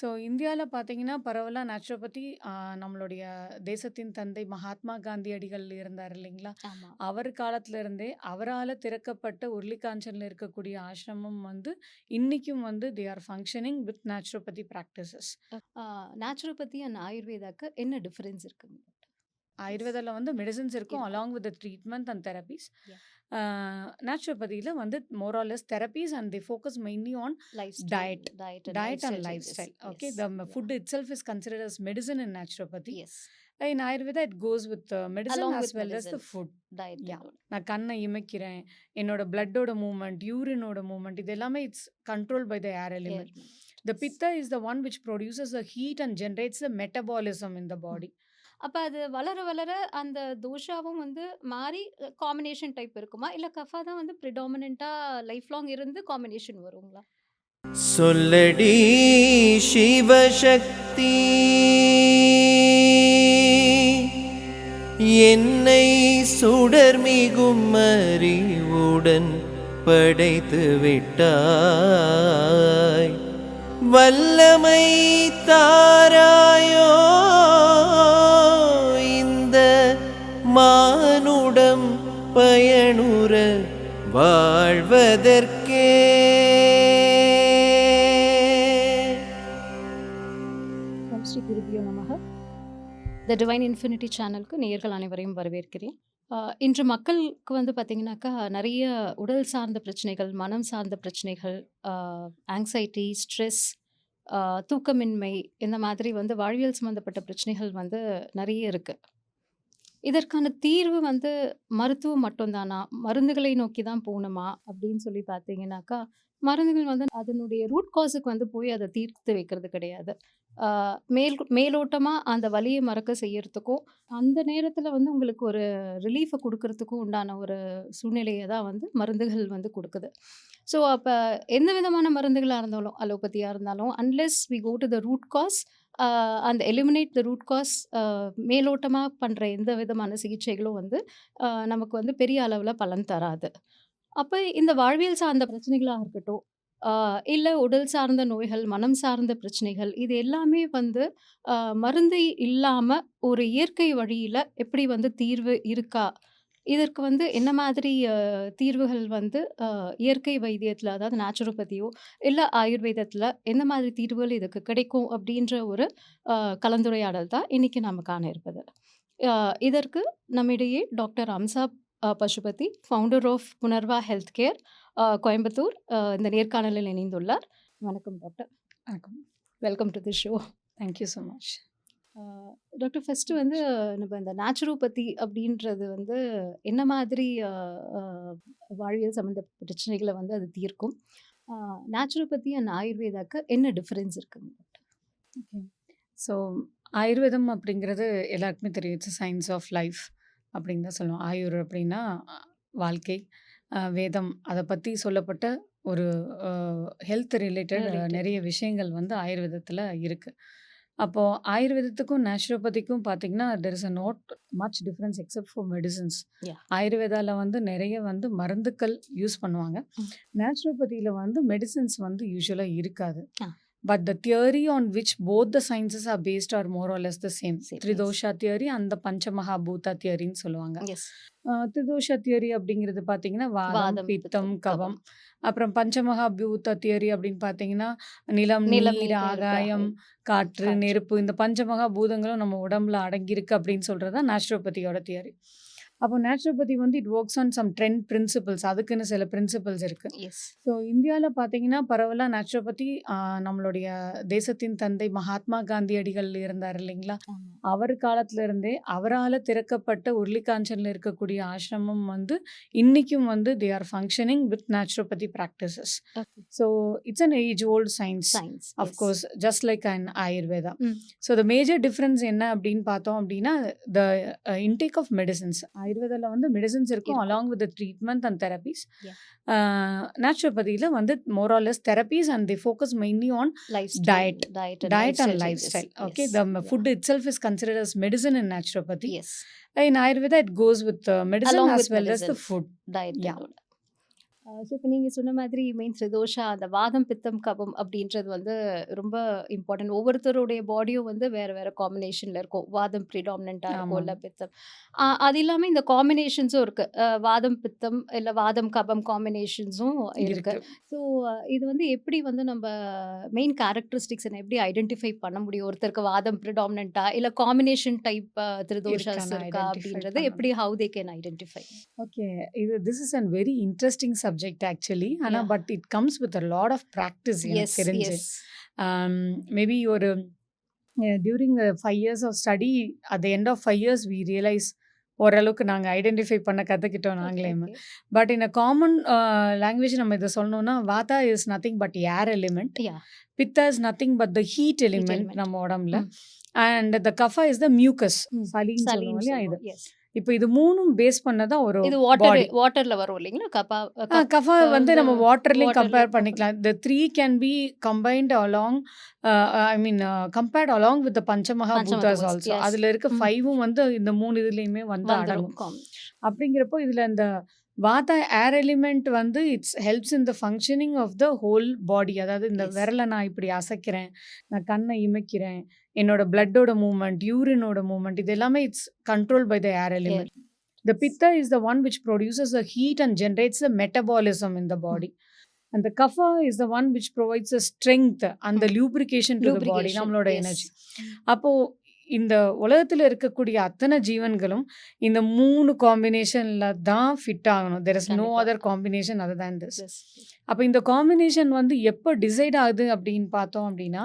So இந்தியால பார்த்தீங்கன்னா, பரவலா நேச்சுரோபதி நம்மளுடைய தேசத்தின் தந்தை மகாத்மா காந்தியடிகள் இருந்தார் இல்லைங்களா? ஆமா. அவர் காலத்துல இருந்தே அவரால திறக்கப்பட்ட உருளிக்காஞ்சல்ல இருக்கக்கூடிய ஆசிரமம் வந்து இன்னிக்கும் வந்து they are functioning with naturopathy practices. ஆ நேச்சுரோபதி அண்ட் ஆயுர்வேதாக்கு என்ன டிஃபரன்ஸ் இருக்குங்க டாக்டர்? எஸ். ஆயுர்வேதால வந்து மெடிசின்ஸ் இருக்கும் இருக்கும். Along with the treatment and therapies. Yeah! நேச்சுரோபதியில வந்து more or less therapies and they focus mainly on life style, diet. Diet and life Diet and style changes. lifestyle. Okay, yes. the food yeah! itself is considered as medicine in naturopathy. Yes. In Ayurveda, it goes with medicine along as with well as the medicine, food. Yeah. டயட்டோட. நான் கண்ணை இமைக்கிறேன், என்னோட பிளட்டோட movement, யூரினோட movement இது எல்லாமே it's control by the air element. ஏர்மன். The yes. pitta is the one which produces the heat and generates the metabolism in the ம். body. அப்ப அது வளர வளர அந்த தோஷாவும் வந்து மாறி காம்பினேஷன் டைப் இருக்குமா? இல்ல கஃபா தான் வந்து பிரிடாமினன்ட்டா லைஃப் லாங் இருந்து காம்பினேஷன் வருங்களா? சொல்லடி சிவசக்தி என்னை சுடர்மிகும் அறிவுடன் படைத்து விட்டாய் வல்லமை தாராயோ இந்த மானுடம் பயனுற வாழ்வதற்கே. ஓம் ஸ்ரீ குருபியோ நமக. த டிவைன் இன்ஃபினிட்டி சேனலுக்கு நேயர்கள் அனைவரையும் வரவேற்கிறேன். இன்று மக்களுக்கு வந்து பார்த்தீங்கன்னாக்கா, நெறைய உடல் சார்ந்த பிரச்சனைகள், மனம் சார்ந்த பிரச்சனைகள், ஆங்ஸைட்டி, ஸ்ட்ரெஸ், தூக்கமின்மை இந்த மாதிரி வந்து வாழ்வியல் சம்மந்தப்பட்ட பிரச்சனைகள் வந்து நெறைய இருக்கு. இதற்கான தீர்வு வந்து மருத்துவம் மட்டும் தானா? மருந்துகளை நோக்கி தான் போணுமா? அப்படின்னு சொல்லி பார்த்தீங்கன்னாக்கா, மருந்துகள் வந்து அதனுடைய ரூட் காஸுக்கு வந்து போய் அத தீர்த்து வைக்கிறது கிடையாது. ஆ மேலோட்டமா அந்த வலிய மறக்க செய்யறதுக்கும், அந்த நேரத்தில வந்து உங்களுக்கு ஒரு ரிலீஃப குடுக்கறதுக்கும் உண்டான ஒரு சூழ்நிலைய தான் வந்து மருந்துகள் வந்து குடுக்குது. ஸோ, அப்ப எந்த விதமான மருந்துகளா இருந்தாலும், அலோபதியா இருந்தாலும், unless we go to the root cause and eliminate the root cause மேலோட்டமா பண்ற எந்த விதமான சிகிச்சைகளும் வந்து நமக்கு வந்து பெரிய அளவுல பலன் தராது. அப்ப இந்த வாழ்வியல் சார்ந்த பிரச்சனைகளா இருக்கட்டும், ஆ இல்ல உடல் சார்ந்த நோய்கள், மனம் சார்ந்த பிரச்சனைகள் இது எல்லாமே வந்து அ மருந்து இல்லாம ஒரு இயற்கை வழியில எப்படி வந்து தீர்வு இருக்கா? இதற்கு வந்து என்ன மாதிரி தீர்வுகள் வந்து இயற்கை வைத்தியத்தில அதாவது நேச்சுரோபதியோ, இல்ல ஆயுர்வேதத்தில எந்த மாதிரி தீர்வுகள் இதுக்கு கிடைக்கும்? அப்படின்ற ஒரு கலந்துரையாடல் தான் இன்னைக்கு நாம காண இருப்பது. அ இதற்கு நம்மிடையே doctor Amsa Pasupathi, founder of Punarva health care Coimbatore இந்த நேர்காணலில் இணைந்துள்ளார். வணக்கம் டாக்டர். வணக்கம். Welcome to the show. Thank you so much. ஆ டாக்டர் ஃபர்ஸ்ட்டு வந்து நம்ம இந்த நேச்சுரோபதி அப்படின்றது வந்து என்ன மாதிரி அ அ வாழ்வியல் சம்மந்த பிரச்சனைகள வந்து அது தீர்க்கும்? ஆ நேச்சுரோபதி அண்ட் ஆயுர்வேதாக்கு என்ன டிஃபரன்ஸ் இருக்குங்க டாக்டர்? ஓகே. ஸோ ஆயுர்வேதம் அப்படிங்கிறது எல்லாருக்குமே தெரியும். இட்ஸ் சயின்ஸ் ஆஃப் லைஃப் அப்படின்னு தான் சொல்லுவோம். ஆயுர் அப்படின்னா வாழ்க்கை. வேதம் அத பத்தி சொல்லப்பட்ட ஒரு அ ஹெல்த் ரிலேட்டட் ரிலேட்டட். நெறைய விஷயங்கள் வந்து ஆயுர்வேதத்தில இருக்கு. அப்போ ஆயுர்வேதத்துக்கும், நேச்சுரோபதிக்கும் பார்த்தீங்கன்னா, there is not much difference except for medicines. Yeah! ஆயுர்வேதால வந்து நெறைய வந்து மருந்துக்கள் யூஸ் பண்ணுவாங்க. ம். நேச்சுரோபதியில வந்து மெடிசின்ஸ் வந்து யூசுவலா இருக்காது. ஆ. But the theory on which both the sciences are based are more or less the same. சரி. எஸ். திரிதோஷா தியரி அந்த பஞ்சமகாபூதா தியரின்னு சொல்லுவாங்க. எஸ். திரிதோஷா தியரி அப்படிங்கிறது பார்த்தீங்கன்னா, வாதம், வாதம், பித்தம், பித்தம், கவம். கபம். அப்புறம் பஞ்சமகாபூத தியரி அப்படின்னு பார்த்தீங்கன்னா, நிலம், நிலம், நீர், நீர், நெருப்பு, ஆகாயம், காற்று, காற்று. நெருப்பு இந்த பஞ்சமகாபூதங்களும் நம்ம உடம்புல அடங்கியிருக்கு அப்படின்னு சொல்றது தான் நேச்சுரோபதியோட தியரி. அப்போ நேச்சுரோபதி வந்து it works on some trend principles அதுக்குன்னு சில பிரின்சிபல்ஸ் இருக்கு. எஸ். ஸோ இந்தியால பார்த்தீங்கன்னா, பரவலா நேச்சுரோபதி நம்மளுடைய தேசத்தின் தந்தை மகாத்மா காந்தியடிகள் இருந்தார் இல்லைங்களா? ஆமா. அவர் காலத்துல இருந்தே அவரால திறக்கப்பட்ட உருளிக்காஞ்சல்ல இருக்கக்கூடிய ஆசிரமம் வந்து இன்னிக்கும் வந்து they are functioning with naturopathy practices. Okay. So it's an age old science. Science. Of yes. Course just like an Ayurveda. Hmm. So the major difference என்ன அப்படின்னு பார்த்தோம் அப்படின்னா, த இன்டேக் ஆஃப் மெடிசின்ஸ். ஆயுர்வேதால வந்து மெடிசின்ஸ் இருக்கும் இருக்கும். Along with the treatment and therapies. Yeah! நேச்சுரோபதியில வந்து more or less therapies and they focus mainly on life style, diet. Diet and life Diet and style lifestyle. Changes. Okay, yes. the yeah! food itself is considered as medicine in naturopathy. Yes. In Ayurveda, it goes with medicine along as with well as the medicine, food. Yeah. டயட்டோட. So இப்ப நீங்க சொன்ன மாதிரி main தோஷா அந்த வாதம், பித்தம், கபம் அப்படின்றது வந்து ரொம்ப இம்பார்ட்டன்ட். ஒவ்வொருத்தருடைய பாடியும் வந்து வேற வேற காம்பினேஷன்ல இருக்கும். வாதம் ப்ரிடாமினன்ட்டா இருக்கும், இல்ல ஆமாங்க. பித்தம். அது இல்லாம இந்த காம்பினேஷன்ஸும் இருக்கு. வாதம், பித்தம் இல்ல வாதம், கபம் காம்பினேஷன்ஸும் இருக்கு. இருக்கு. ஸோ இது வந்து எப்படி வந்து நம்ப மெயின் கேரக்டரிஸ்டிக்ஸ் எப்படி ஐடென்டிஃபை பண்ண முடியும்? ஒருத்தருக்கு வாதம் ப்ரிடாமினன்ட்டா இல்ல காம்பினேஷன் டைப் திரிதோஷாஸ் இருக்கான்னு இருக்கா ஐடென்டிஃபை அப்படின்றது பண்ணணும். எப்படி how they can identify? Okay. This is an very interesting subject actually. ஆனா yeah. But it comes with a lot of practice எனக்கு எஸ், தெரிஞ்சு. எஸ். மேபி ஒரு during 5 years of study at the end of 5 years we realise ஓரளவுக்கு நாங்க identify பண்ண கத்துக்கிட்டோம் okay, நாங்களேமே. Okay. But in a common language நம்ம இத சொல்லணும்னா, vata is nothing but air element. Yeah. Pitta is nothing but the heat heat element element. நம்ம உடம்புல. ம். And the kapha is the mucus. ம். சளின்னு சொல்லுவோம் சளின்னு இல்லையா இது. சொல்லுவோம். எஸ். இப்போ இது 3ம் பேஸ் பண்ணதான் ஒரு இது பாடி. வாட்டர்ல வரும் இல்லைங்களா? கஃபா வந்து நம்ம வாட்டர்லயும் வாட்டர்ல கம்பேர் பண்ணிக்கலாம். The 3 can be combined along I mean compared along with the Panchamaha Bhutas பஞ்சமபூதஸ். also. எஸ். அதுல இருக்க 5ம் வந்து இந்த 3 இதுலயுமே வந்து வந்துரும். அடங்கும். அப்படிங்கிறப்போ இதுல இந்த வாதா ஏர் எலிமெண்ட் வந்து it's helps in the functioning of the whole body. அதாவது இந்த எஸ். விரலை நான் இப்படி அசைக்கிறேன், நான் கண்ணை இமைக்கிறேன், என்னோட பிளட்டோட மூவ்மெண்ட், யூரினோட மூவ்மெண்ட், இது எல்லாமே it's control by the air element. The pitta is the one which produces the heat and generates the metabolism in the body. And the kapha is the one which provides the strength and the lubrication to the body, Lubrication. நம்மளோட S. Energy. அப்போ இந்த உலகத்துல இருக்கக்கூடிய அத்தனை ஜீவன்களும் இந்த 3 காம்பினேஷன்ல தான் fit ஆகணும். There is no கண்டிப்பா. other combination other than this. Yes. அப்போ இந்த காம்பினேஷன் வந்து எப்போ டிசைட் ஆகுது அப்படின்னு பார்த்தோம் அப்படின்னா,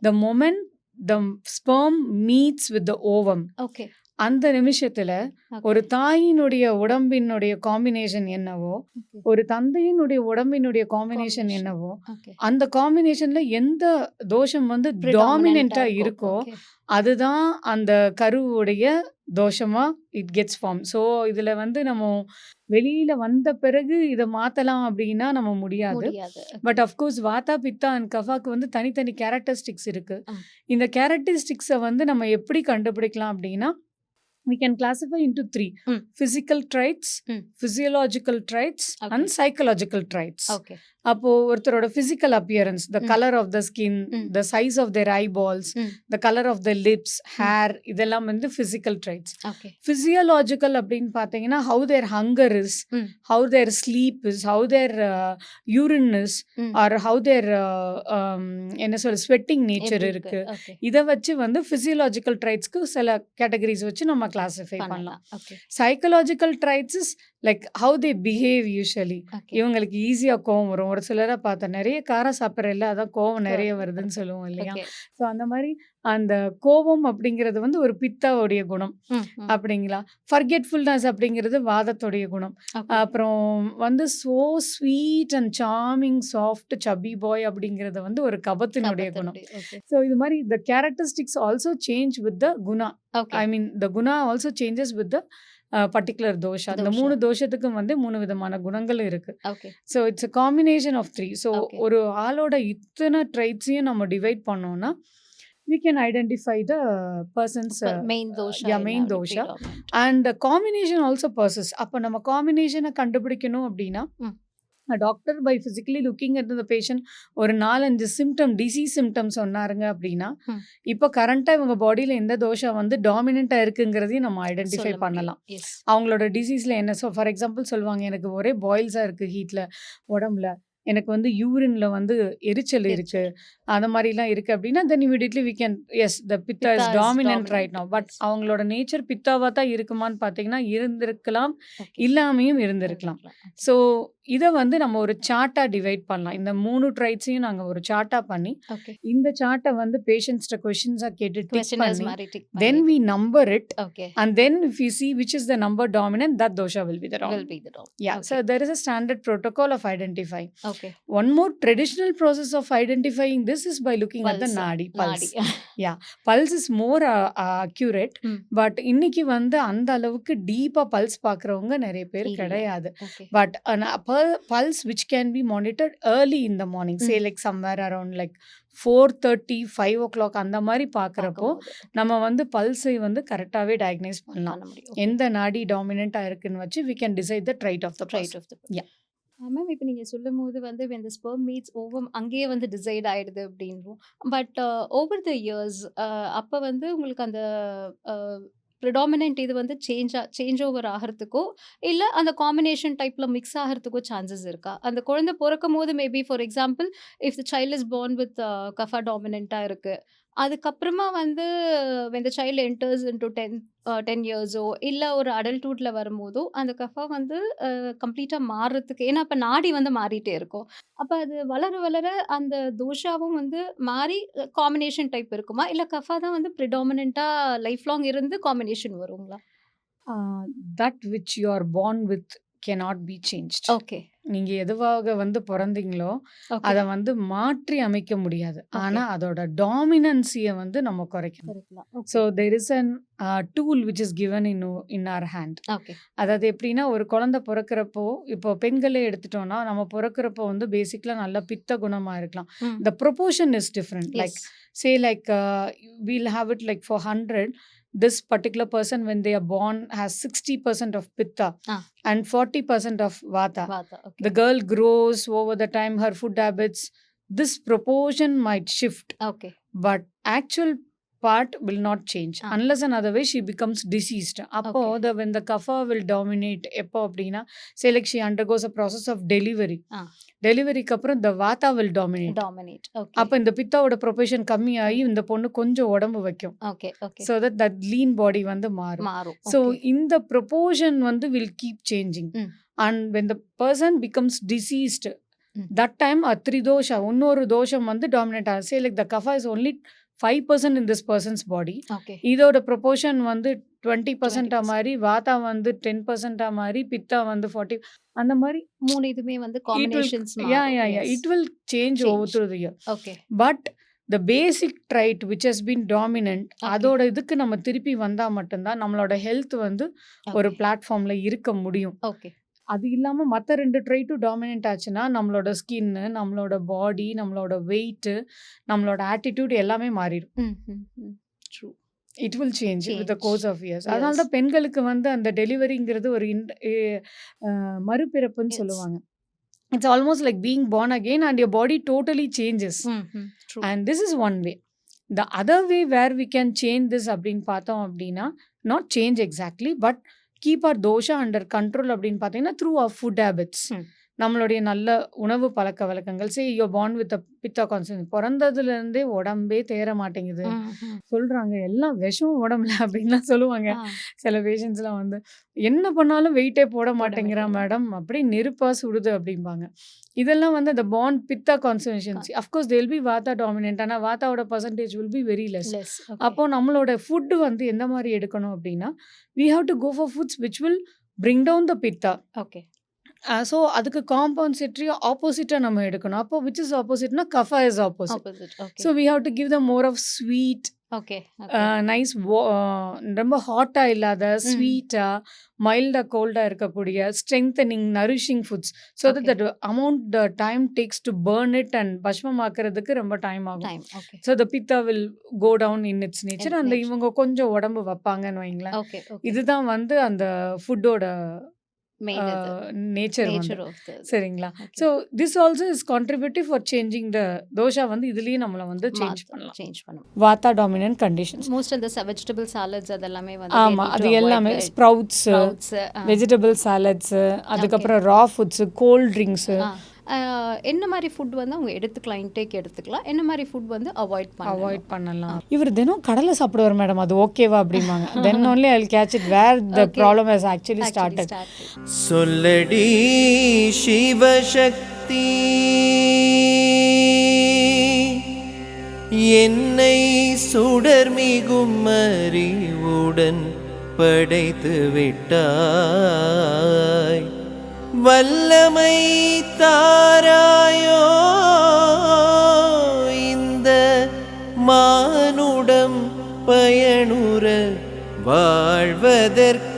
the moment the sperm meets with the ovum, okay. அந்த நிமிஷத்துல ஓகே. ஒரு தாயினுடைய உடம்பினுடைய காம்பினேஷன் என்னவோ, ஓகே. ஒரு தந்தையினுடைய உடம்பினுடைய காம்பினேஷன் காம்பினேஷன். என்னவோ, ஓகே. அந்த காம்பினேஷன்ல எந்த தோஷம் வந்து Predominant-ஆ டாமினன்ட்டா இருக்கும். இருக்கோ, ஓகே. அதுதான் அந்த கருவுடைய தோஷமா இட் கெட்ஸ் ஃபார்ம். ஸோ இதுல வந்து நம்ம வெளியில வந்த பிறகு இத மாத்தலாம் அப்படின்னா நம்ம முடியாது. முடியாது. பட் அஃப்கோர்ஸ் வாதா, பித்தா அண்ட் கஃபாக்கு வந்து தனித்தனி கேரக்டரிஸ்டிக்ஸ் இருக்கு. ம். இந்த கேரக்டரிஸ்டிக்ஸை வந்து நம்ம எப்படி கண்டுபிடிக்கலாம் அப்படின்னா, we can classify into 3: ம். physical traits, ம். physiological traits okay. and psychological traits. Okay. அப்போ ஒருத்தரோட physical appearance, the ம். color of the skin, ம். the size of their eyeballs, ம். the color of the lips, hair, இதெல்லாம் வந்து physical traits. Okay. Physiological அப்படின்னு பார்த்தீங்கன்னா, how their hunger is, ம். how their sleep is, how their urine is, ம். or how their என்ன சொல்ற sweating nature எப்படி இருக்கு. இருக்கு? ஓகே. இதை வச்சு வந்து physiological traitsக்கு சில கேட்டகரிஸ் வச்சு நம்ம கிளாஸிஃபை பண்ணலாம். பண்ணலாம். Okay. Psychological traits is like how they behave usually. Okay. இவங்களுக்கு ஈஸியா கோவம் வரும். ஒரு சிலரை பார்த்தா நிறைய காரம் சாப்பிட்றல அதான் கோவம் நிறைய வருதுன்னு சொல்லுவோம் இல்லையா? ஓகே. ஸோ அந்த மாதிரி அந்த கோபம் அப்படிங்கிறது வந்து ஒரு பித்தாவுடைய குணம் ம். ம். அப்படிங்களா. ஃபர்கெட்ஃபுல்னஸ் அப்படிங்கிறது வாதத்துடைய குணம். ஓகே. அப்புறம் வந்து so sweet and charming soft chubby boy அப்படிங்கிறது வந்து ஒரு கபத்தினுடைய குணம். கபத்தினுடைய. ஓகே. ஸோ இது மாதிரி the characteristics also change with the guna. Okay. I mean the guna also changes with the particular dosha. இந்த தோஷா. 3 தோஷத்துக்கும் வந்து 3 விதமான குணங்கள் இருக்கு. Okay. So it's a combination of 3. So okay. ஒரு ஆளோட இத்தனை ட்ரைட்ஸையும் நம்ம டிவைட் பண்ணோம்னா we can identify the person's main dosha yeah, என்ன main அப்படி dosha. predominant. and the combination also persists. அப்போ நம்ம காம்பினேஷனை கண்டுபிடிக்கணும் அப்படின்னா, ம். Doctor by physically looking at the patient ஒரு 4-5 சிம்டம் டிசீஸ் சிம்டம் சொன்னாருங்க அப்படின்னா, ம். இப்போ கரண்ட்டாக இவங்க பாடியில் எந்த தோஷம் வந்து டாமினண்ட்டாக இருக்குங்கிறதையும் நம்ம ஐடென்டிஃபை சொல்ல முடியும். பண்ணலாம். எஸ். அவங்களோட டிசீஸில் என்ன ஃபார் எக்ஸாம்பிள் சொல்லுவாங்க, எனக்கு ஒரே பாயில்ஸாக இருக்குது ஹீட்டில் உடம்புல, எனக்கு வந்து யூரின்ல வந்து எரிச்சல் இருக்கு, எரிச்சல். அந்த மாதிரிலாம் இருக்கு அப்படின்னா, then immediately we can yes the பித்தா பித்தா is is dominant right dominant. Now. But yes. அவங்களோட நேச்சர் பித்தாவா தான் இருக்குமான்னு பார்த்தீங்கன்னா இருந்திருக்கலாம், ஓகே. இல்லாமையும் இருந்திருக்கலாம். இருக்கலாம். ஸோ இதை வந்து நம்ம ஒரு சார்ட்டாக டிவைட் பண்ணலாம். இந்த 3 ட்ரைட்ஸையும் நாங்கள் ஒரு சார்ட்டாக பண்ணி, ஓகே. இந்த சார்ட்டை வந்து பேஷண்ட்ஸ்ட கொஷின்ஸாக கேட்டு டிக் Questionnaires பண்ணி, மாதிரி டிக் தென் பண்ணி. We number it okay. and then if we see which is the number dominant, that dosha will be the Will dominant. be the dom. Yeah, okay. so there is a standard protocol of identifying. Okay. One more traditional process of identifying this is by looking at the Pulse. nadi pulse. நாடி. Yeah, pulse is more accurate. ம். But இன்னைக்கு வந்து அந்த அளவுக்கு டீப்பாக pulse பார்க்குறவங்க நிறைய பேர் இல்ல. கிடையாது. Okay. But pulse which can be monitored early in the morning, say ம். like somewhere around like 4:30 5 o'clock அந்த மாதிரி பார்க்குறப்போ பார்க்கும்போது நம்ம வந்து பல்ஸை வந்து கரெக்டாகவே டயக்னைஸ் பண்ணலாம். பண்ண முடியும். ஓகே. எந்த நாடி டாமினண்ட்டாக இருக்குன்னு வச்சு we can decide the trait of the Trait person. of the Yeah. Ma'am இப்ப நீங்க சொல்லும்போது வந்து when the sperm meets ovum அங்கேயே வந்து டிசைட் ஆயிடுது அப்படின்றோம். பட் ஓவர் த இயர்ஸ் அப்ப வந்து உங்களுக்கு அந்த ப்ரிடாமினன்ட் இது வந்து சேஞ்ச் ஓவர் ஆகுறதுக்கோ, இல்ல அந்த காம்பினேஷன் டைப்ல மிக்ஸ் ஆகுறதுக்கோ சான்சஸ் இருக்கா? அந்த குழந்தை பொறக்கும்போது maybe for example if the child is born with kapha டாமினன்ட்டா இருக்கு. அதுக்கப்புறமா வந்து when the child enters into 10 இயர்ஸோ இல்ல ஒரு அடல்ட்ஹுட்ல வரும்போதோ, அந்த கஃபா வந்து கம்ப்ளீட்டா மாறுறதுக்கு ஏன்னா அப்ப நாடி வந்து மாறிட்டே இருக்கும். அப்ப அது வளர வளர அந்த தோஷாவும் வந்து மாறி காம்பினேஷன் டைப் இருக்குமா? இல்ல கஃபா தான் வந்து ப்ரிடாமினன்ட்டா லைஃப் லாங் இருந்து காம்பினேஷன் வருங்களா? That which you are born with cannot be changed. Okay, நீங்க எதுவாக வந்து பொறந்தீங்களோ, ஓகே. அத வந்து மாற்றி அமைக்க முடியாது. ஓகே. ஆனா அதோட டாமினன்ஸிய வந்து நம்ம குறைக்கணும். இருக்கலாம். So okay, there is an tool which is given in our hand. Okay. அதாவது எப்படின்னா, ஒரு குழந்தை பொறக்கிறப்போ, இப்போ பெண்களே எடுத்துட்டோம்னா, நம்ம பொறக்கிறப்போ வந்து பேசிக்கலா நல்ல பித்த குணமா இருக்கலாம். ம். The proportion is different. Like, yes. say like, we'll have it like for 100, this particular person when they are born has 60% of pitta Ah. and 40% of vata. Vata. Okay. The girl grows over the time, her food habits, this proportion might shift, okay. but actual part will not change Ah. unless and otherwise she becomes diseased. Appo Okay. when the kapha will dominate, எப்போ அப்படின்னா, say like she undergoes a process of delivery. Ah. டெலிவரிக்கு அப்புறம் the vata will dominate. Dominate. Okay. அப்ப இந்த பித்தாவோட proportion கம்மியாகி இந்த பொண்ணு கொஞ்சம் உடம்பு வைக்கும். Okay, okay. So that lean body வந்து மாறும். மாறும். So okay. இந்த proportion வந்து will keep changing. ம். And when the person becomes diseased, ம். that time அத்ரிதோஷா இன்னொரு தோஷம் வந்து டாமினேட் ஆகும். Say like the kapha is only 5% in this person's body. Okay. இதோட ப்ரொபோர்ஷன் வந்து 20% 20%. மாறி, வாதா வந்து 10% மாறி, பித்தா வந்து 40 அந்த மாதிரி 3 இதுமே வந்து it will காம்பினேஷன்ஸ் yeah மாறும். yeah yeah yes. it will change over through the year. Okay, But the basic trait which has been dominant, okay. அதோட இதுக்கு நம்ம திருப்பி வந்தா மட்டும்தான் நம்மளோட ஹெல்த் வந்து ஒரு ஓகே, பிளாட்ஃபார்ம்ல இருக்க முடியும். ஓகே. அது இல்லாம மத்த 2 ட்ரைட்டும் டாமினன்ட் ஆச்சுன்னா, நம்மளோட ஸ்கின்னு, நம்மளோட பாடி, நம்மளோட வெயிட்டு, நம்மளோட ஆட்டிட்யூட் எல்லாமே மாறிடும். ம், ம், ம். True. It will change with the change. Course of years. அதனால எஸ். தான் பெண்களுக்கு வந்து அந்த டெலிவரிங்கிறது ஒரு மறுபிறப்புன்னு எஸ். சொல்லுவாங்க. It's almost like being born again and your body totally changes. ம், ம். True. And this is one way. The other way where we can change this அப்படின்னு பார்த்தோம் அப்படின்னா, not change exactly, but keep our dosha under control அப்படின்னு பார்த்தீங்கன்னா, through our food habits. ம். நம்மளுடைய நல்ல உணவு பழக்கவழக்கங்கள். say you're born with a pitta constitution. பொறந்ததுலேருந்தே உடம்பே தேற மாட்டேங்குது ம், ம். சொல்றாங்க. எல்லாம் விஷம் உடம்புல அப்படின்லாம் சொல்லுவாங்க. ஆ. சில பேஷண்ட்ஸ்லாம் வந்து, என்ன பண்ணாலும் வெயிட்டே போட போட மாட்டேங்கிறா மாட்டேங்கிறா. மேடம், அப்படியே நெருப்பா சுடுது அப்படிம்பாங்க. இதெல்லாம் வந்து the born pitta constituency. Of course there will be vata dominant. ஆனா வாத்தாவோட percentage will be very less. Less. Okay. அப்போ நம்மளோட ஃபுட் வந்து எந்த மாதிரி எடுக்கணும் அப்படின்னா, we have to go for foods which will bring down the pitta. Okay. So அதுக்கு compensatory ஆப்போசிட்டா நம்ம எடுக்கணும். அப்போ which is oppositeனா kapha is opposite. Opposite. Okay. So we have to give them more of sweet, okay, okay. Nice, ரொம்ப ஹாட்டா இல்லாத, ம். ஸ்வீட்டா, மைல்டா, கோல்டா இருக்கக்கூடிய strengthening, nourishing foods. So okay. That amount the time takes to burn it and பஸ்மமாக்குறதுக்கு ரொம்ப டைம் ஆகும். Time. Okay. So the pitta will go down in its nature. இன் அந்த நேச்சர். இவங்க கொஞ்சம் உடம்பு வைப்பாங்கன்னு வைங்களேன். Okay, okay. இதுதான் வந்து அந்த ஃபுட்டோட மெயின் இது. நேச்சர் வந்து. நேச்சர் ஆஃப் தி சரிங்களா? Okay. So this also is contributive for changing the dosha வந்து இதுலயே நம்மள வந்து சேஞ்ச் பண்ணலாம். சேஞ்ச் பண்ணும். Vata dominant conditions. மோஸ்ட் அந்த வெஜிடபிள் சாலட்ஸ் அதெல்லாமே வந்து ஆமா. அது எல்லாமே ஸ்ப்ரவுட்ஸ், ஸ்ப்ரவுட்ஸ். வெஜிடபிள் சாலட்ஸ், அதுக்கப்புறம் ரா ஃபுட்ஸ், கோல்ட் ட்ரிங்க்ஸ். என்ன மாதிரி ஃபுட் வந்து அவங்க எடுத்துக்கலாம், இன்டேக் எடுத்துக்கலாம், என்ன மாதிரி ஃபுட் வந்து அவாய்ட் பண்ணலாம். அவாய்ட் பண்ணலாம். இவர் தினம் கடலை சாப்பிடுவார் மேடம், அது ஓகேவா அப்படிம்பாங்க. தென் only I'll catch it where the Okay. problem has actually started. சொல்லடி சிவசக்தி என்னை சுடர்மிகும் அறிவுடன் படைத்து விட்டாய், வல்லமை தாராயோ இந்த மானுடம் பயனுற வாழ்வதற்கு